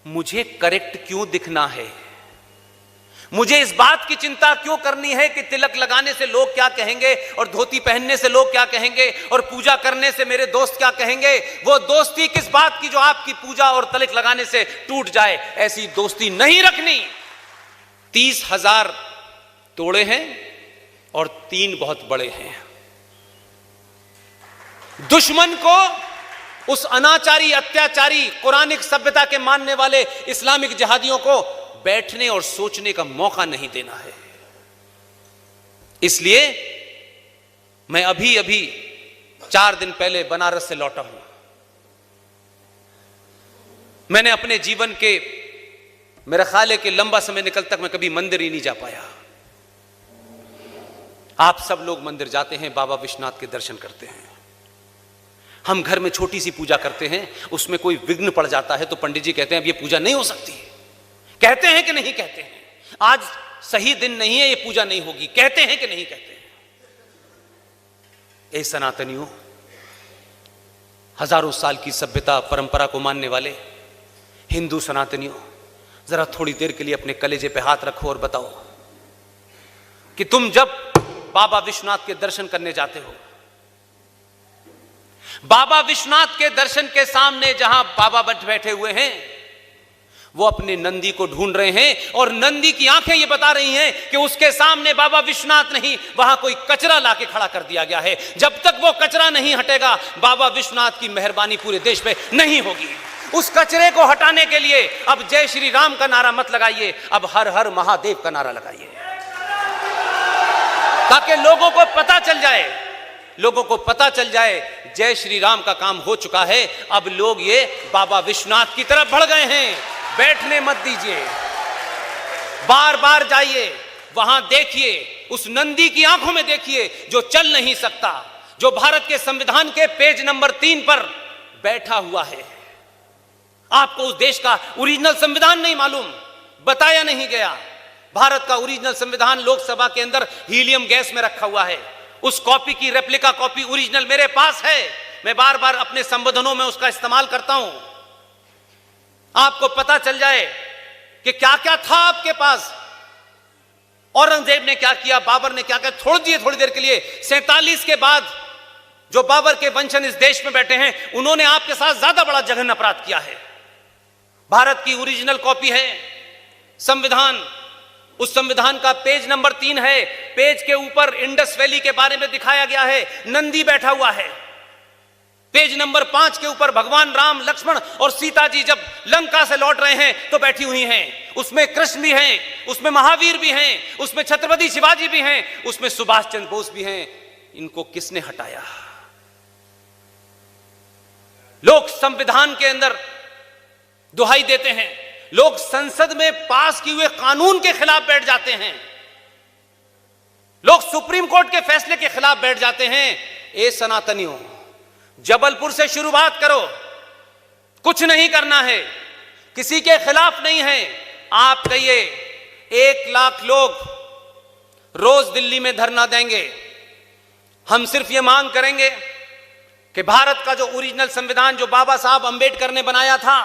मुझे करेक्ट क्यों दिखना है? मुझे इस बात की चिंता क्यों करनी है कि तिलक लगाने से लोग क्या कहेंगे, और धोती पहनने से लोग क्या कहेंगे, और पूजा करने से मेरे दोस्त क्या कहेंगे? वो दोस्ती किस बात की जो आपकी पूजा और तिलक लगाने से टूट जाए? ऐसी दोस्ती नहीं रखनी। 30,000 तोड़े हैं और 3 बहुत बड़े हैं। दुश्मन को, उस अनाचारी, अत्याचारी, कुरानिक सभ्यता के मानने वाले इस्लामिक जिहादियों को बैठने और सोचने का मौका नहीं देना है। इसलिए मैं अभी 4 दिन पहले बनारस से लौटा हूं। मैंने अपने जीवन के, मेरा ख्याल है कि लंबा समय निकल तक मैं कभी मंदिर ही नहीं जा पाया। आप सब लोग मंदिर जाते हैं, बाबा विश्वनाथ के दर्शन करते हैं। हम घर में छोटी सी पूजा करते हैं, उसमें कोई विघ्न पड़ जाता है तो पंडित जी कहते हैं अब ये पूजा नहीं हो सकती। कहते हैं कि नहीं कहते हैं? आज सही दिन नहीं है, ये पूजा नहीं होगी। कहते हैं कि नहीं कहते हैं? ए सनातनियों, हजारों साल की सभ्यता परंपरा को मानने वाले हिंदू सनातनियों, जरा थोड़ी देर के लिए अपने कलेजे पे हाथ रखो और बताओ कि तुम जब बाबा विश्वनाथ के दर्शन करने जाते हो, बाबा विश्वनाथ के दर्शन के सामने जहां बाबा बैठे हुए हैं, वो अपने नंदी को ढूंढ रहे हैं और नंदी की आंखें ये बता रही हैं कि उसके सामने बाबा विश्वनाथ नहीं, वहां कोई कचरा लाके खड़ा कर दिया गया है। जब तक वो कचरा नहीं हटेगा, बाबा विश्वनाथ की मेहरबानी पूरे देश पे नहीं होगी। उस कचरे को हटाने के लिए अब जय श्री राम का नारा मत लगाइए, अब हर हर महादेव का नारा लगाइए, ताकि लोगों को पता चल जाए, लोगों को पता चल जाए जय श्री राम का काम हो चुका है। अब लोग ये बाबा विश्वनाथ की तरफ बढ़ गए हैं। बैठने मत दीजिए, बार बार जाइए, वहां देखिए, उस नंदी की आंखों में देखिए जो चल नहीं सकता, जो भारत के संविधान के पेज नंबर 3 पर बैठा हुआ है। आपको उस देश का ओरिजिनल संविधान नहीं मालूम, बताया नहीं गया। भारत का ओरिजिनल संविधान लोकसभा के अंदर हीलियम गैस में रखा हुआ है। उस कॉपी की रेप्लिका कॉपी ओरिजिनल मेरे पास है। मैं बार बार अपने संबोधनों में उसका इस्तेमाल करता हूं। आपको पता चल जाए कि क्या क्या था आपके पास, औरंगजेब ने क्या किया, बाबर ने क्या किया। छोड़ दिए थोड़ी देर के लिए। 47 के बाद जो बाबर के वंशज इस देश में बैठे हैं, उन्होंने आपके साथ ज्यादा बड़ा जघन्य अपराध किया है। भारत की ओरिजिनल कॉपी है संविधान, उस संविधान का पेज नंबर 3 है। पेज के ऊपर इंडस वैली के बारे में दिखाया गया है, नंदी बैठा हुआ है। पेज नंबर 5 के ऊपर भगवान राम, लक्ष्मण और सीता जी जब लंका से लौट रहे हैं तो बैठी हुई हैं। उसमें कृष्ण भी हैं, उसमें महावीर भी हैं, उसमें छत्रपति शिवाजी भी हैं, उसमें सुभाष चंद्र बोस भी हैं। इनको किसने हटाया? लोग संविधान के अंदर दुहाई देते हैं, लोग संसद में पास किए हुए कानून के खिलाफ बैठ जाते हैं, लोग सुप्रीम कोर्ट के फैसले के खिलाफ बैठ जाते हैं। ए सनातनियों, जबलपुर से शुरुआत करो, कुछ नहीं करना है, किसी के खिलाफ नहीं है। आप कहिए 1 लाख लोग रोज दिल्ली में धरना देंगे, हम सिर्फ ये मांग करेंगे कि भारत का जो ओरिजिनल संविधान जो बाबा साहब अंबेडकर ने बनाया था,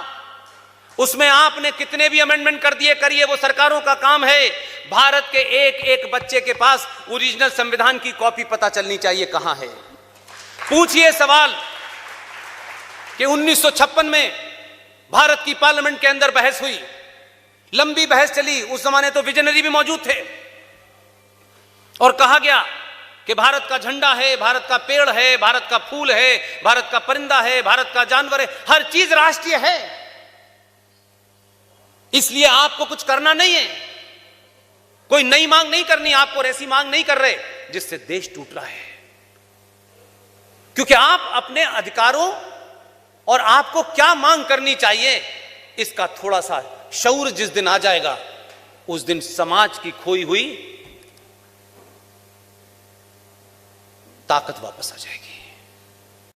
उसमें आपने कितने भी अमेंडमेंट कर दिए, करिए, वो सरकारों का काम है। भारत के एक एक बच्चे के पास ओरिजिनल संविधान की कॉपी पता चलनी चाहिए कहां है। पूछिए सवाल कि 1956 में भारत की पार्लियामेंट के अंदर बहस हुई, लंबी बहस चली। उस जमाने तो विजनरी भी मौजूद थे और कहा गया कि भारत का झंडा है, भारत का पेड़ है, भारत का फूल है, भारत का परिंदा है, भारत का जानवर है, हर चीज राष्ट्रीय है। इसलिए आपको कुछ करना नहीं है, कोई नई मांग नहीं करनी, आपको ऐसी मांग नहीं कर रहे जिससे देश टूट रहा है। क्योंकि आप अपने अधिकारों और आपको क्या मांग करनी चाहिए, इसका थोड़ा सा शऊर जिस दिन आ जाएगा, उस दिन समाज की खोई हुई ताकत वापस आ जाएगी।